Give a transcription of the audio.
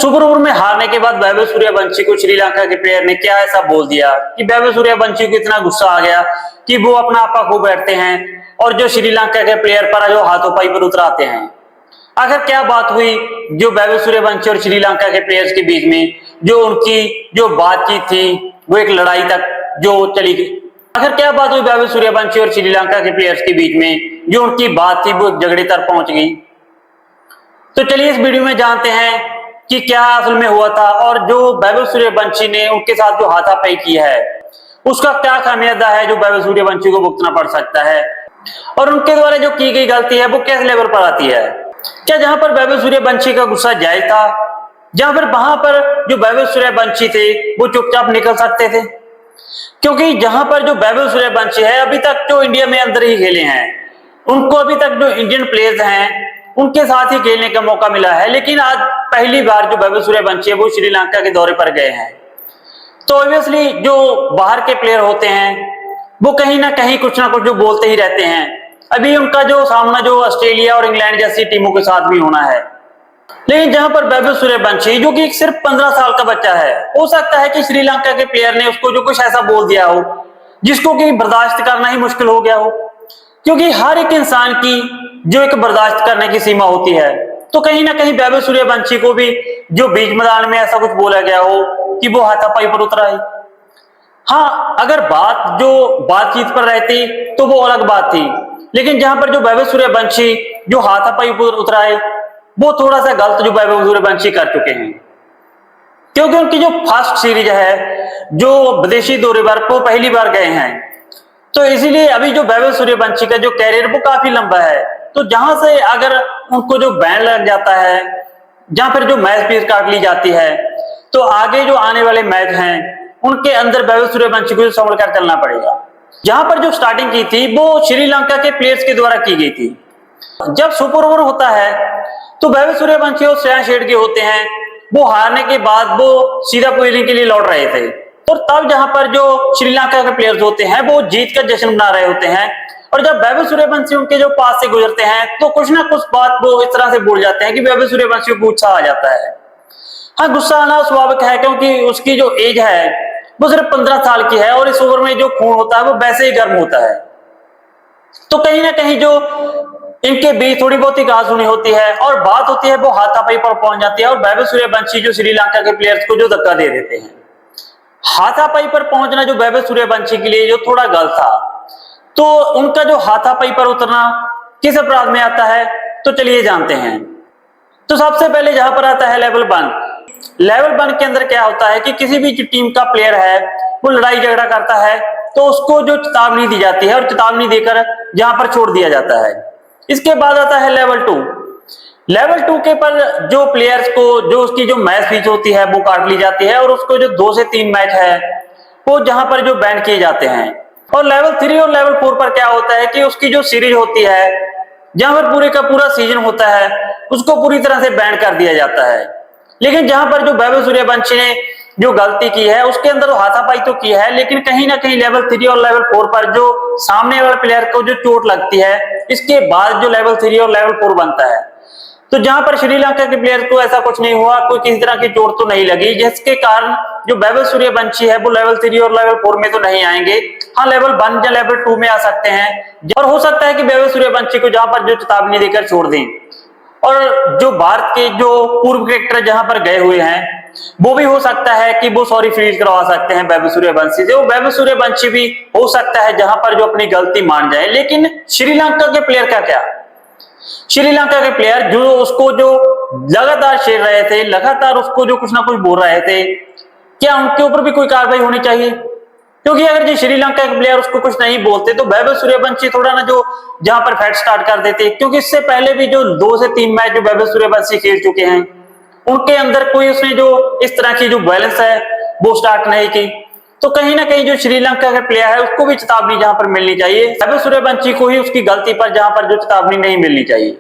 Super over में हारने के बाद वैभव सूर्यवंशी को श्रीलंका के प्लेयर ने क्या ऐसा बोल दिया कि वैभव सूर्यवंशी को इतना गुस्सा आ गया कि वो अपना आपा खो बैठते हैं और जो श्रीलंका के प्लेयर पर जो हाथोपाई पर उतर आते हैं। आखिर क्या बात हुई जो वैभव सूर्यवंशी और श्रीलंका के प्लेयर्स के बीच में, जो उनकी जो बातचीत थी वो एक लड़ाई तक जो चली गई। आखिर क्या बात हुई वैभव सूर्यवंशी और श्रीलंका के प्लेयर्स के बीच में, जो उनकी बात थी वो झगड़े तक पहुंच गई। तो चलिए इस वीडियो में जानते हैं कि क्या असल में हुआ था और जो वैभव सूर्यवंशी ने उनके साथ जो हाथापाई किया है उसका क्या खामियाजा है जो वैभव सूर्यवंशी को भुगतना पड़ सकता है, और उनके द्वारा जो की गई गलती है वो किस लेवल पर आती है। क्या जहां पर वैभव सूर्यवंशी का गुस्सा जायज था, जहां पर वहां पर जो वैभव सूर्यवंशी थे वो चुपचाप निकल सकते थे? क्योंकि जहां पर जो वैभव सूर्यवंशी है अभी तक जो इंडिया में अंदर ही खेले हैं, उनको अभी तक जो इंडियन प्लेयर्स हैं उनके साथ ही खेलने का मौका मिला है, लेकिन आज पहली बार जो वैभव सूर्यवंशी है वो श्रीलंका के दौरे पर गए हैं। तो ऑब्वियसली जो बाहर के प्लेयर होते हैं वो कहीं ना कहीं कुछ ना कुछ जो बोलते ही रहते हैं। अभी उनका जो सामना जो ऑस्ट्रेलिया और इंग्लैंड जैसी टीमों के साथ भी होना है, लेकिन जहां पर वैभव सूर्यवंशी जो कि सिर्फ 15 साल का बच्चा है, हो सकता है कि श्रीलंका के प्लेयर ने उसको जो कुछ ऐसा बोल दिया हो जिसको कि बर्दाश्त करना ही मुश्किल हो गया हो, क्योंकि हर एक इंसान की जो एक बर्दाश्त करने की सीमा होती है। तो कहीं ना कहीं वैभव सूर्यवंशी को भी जो बीच मैदान में ऐसा कुछ बोला गया हो कि वो हाथापाई पर उतरा है। हाँ, अगर बात जो बातचीत पर रहती तो वो अलग बात थी, लेकिन जहां पर जो वैभव सूर्यवंशी जो हाथापाई पर उतरा है वो थोड़ा सा गलत जो वैभव सूर्यवंशी कर चुके हैं, क्योंकि उनकी जो फर्स्ट सीरीज है जो विदेशी दौरे पर वो पहली बार गए हैं। तो इसीलिए अभी जो वैभव सूर्यवंशी का जो कैरियर वो काफी लंबा है। तो जहां से अगर उनको जो बैन लग जाता है, जहां पर जो मैच फीस काट ली जाती है, तो आगे जो आने वाले मैच हैं उनके अंदर वैभव सूर्यवंशी को संभल कर चलना पड़ेगा। जहां पर जो स्टार्टिंग की थी वो श्रीलंका के प्लेयर्स के द्वारा की गई थी। जब सुपर ओवर होता है तो वैभव सूर्यवंशी और श्रेयस अय्यर के होते हैं, वो हारने के बाद वो सीधा पोजिशन के लिए लौट रहे थे, और तब जहां पर जो श्रीलंका के प्लेयर्स होते हैं वो जीत का जश्न मना रहे होते हैं, और जब वैभव सूर्यवंशी उनके जो पास से गुजरते हैं तो कुछ ना कुछ बात वो इस तरह से बोल जाते हैं कि वैभव सूर्यवंशी को गुस्सा आ जाता है। हाँ, गुस्सा आना स्वाभाविक है, क्योंकि उसकी जो एज है वो सिर्फ 15 साल की है और इस ओवर में जो खून होता है वो वैसे ही गर्म होता है। तो कहीं ना कहीं जो इनके बीच थोड़ी बहुत ही कहासुनी होती है और बात होती है वो हाथापाई पर पहुंच जाती है, और वैभव सूर्यवंशी जो श्रीलंका के प्लेयर्स को जो धक्का दे देते हैं। हाथापाई पर पहुंचना जो वैभव सूर्यवंशी के लिए जो थोड़ा गलत था, तो उनका जो हाथापाई पर उतरना किस अपराध में आता है तो चलिए जानते हैं। तो सबसे पहले जहां पर आता है लेवल 1। लेवल 1 के अंदर क्या होता है कि किसी भी टीम का प्लेयर है वो लड़ाई झगड़ा करता है तो उसको जो चेतावनी दी जाती है और चेतावनी देकर जहां पर छोड़ दिया जाता है। इसके बाद आता है लेवल 2। लेवल 2 के पर जो प्लेयर्स को जो उसकी जो मैच फीस होती है वो काट ली जाती है, और उसको जो 2 से 3 मैच है वो जहां पर जो बैन किए जाते हैं। और लेवल 3 और लेवल 4 पर क्या होता है कि उसकी जो सीरीज होती है, जहां पर पूरे का पूरा सीजन होता है, उसको पूरी तरह से बैन कर दिया जाता है। लेकिन जहां पर जो वैभव सूर्यवंशी ने जो गलती की है उसके अंदर हाथापाई तो की है, लेकिन कहीं ना कहीं लेवल 3 और लेवल 4 पर जो सामने वाले प्लेयर को जो चोट लगती है, इसके बाद जो लेवल 3 और लेवल 4 बनता है। तो जहां पर श्रीलंका के प्लेयर को ऐसा कुछ नहीं हुआ, कोई किसी तरह की चोट तो नहीं लगी, जिसके कारण जो वैभव सूर्यवंशी है वो लेवल 3 और लेवल 4 में तो नहीं आएंगे। हाँ, लेवल 1 या लेवल 2 में आ सकते हैं, और हो सकता है कि वैभव सूर्यवंशी को जहां पर जो चेतावनी देकर छोड़ दें। और जो भारत के जो पूर्व क्रिकेटर जहां पर गए हुए हैं वो भी हो सकता है कि वो सॉरी फील करवा सकते हैं वैभव सूर्यवंशी से। वो वैभव सूर्यवंशी भी हो सकता है जहां पर जो अपनी गलती मान जाए। लेकिन श्रीलंका के प्लेयर का क्या? श्रीलंका के प्लेयर जो उसको जो लगातार छेड़ रहे थे, लगातार उसको जो कुछ ना कुछ बोल रहे थे, क्या उनके ऊपर भी कोई कार्रवाई होनी चाहिए? क्योंकि अगर जो श्रीलंका के प्लेयर उसको कुछ नहीं बोलते तो वैभव सूर्यवंशी थोड़ा ना जो जहां पर फाइट स्टार्ट कर देते, क्योंकि इससे पहले भी जो 2 से 3 मैच जो वैभव सूर्यवंशी खेल चुके हैं उनके अंदर कोई उसने जो इस तरह की जो बैलेंस है वो स्टार्ट नहीं की। तो कहीं ना कहीं जो श्रीलंका का प्लेयर है उसको भी चेतावनी जहां पर मिलनी चाहिए, वैभव सूर्यवंशी को ही उसकी गलती पर जहां पर जो चेतावनी नहीं मिलनी चाहिए।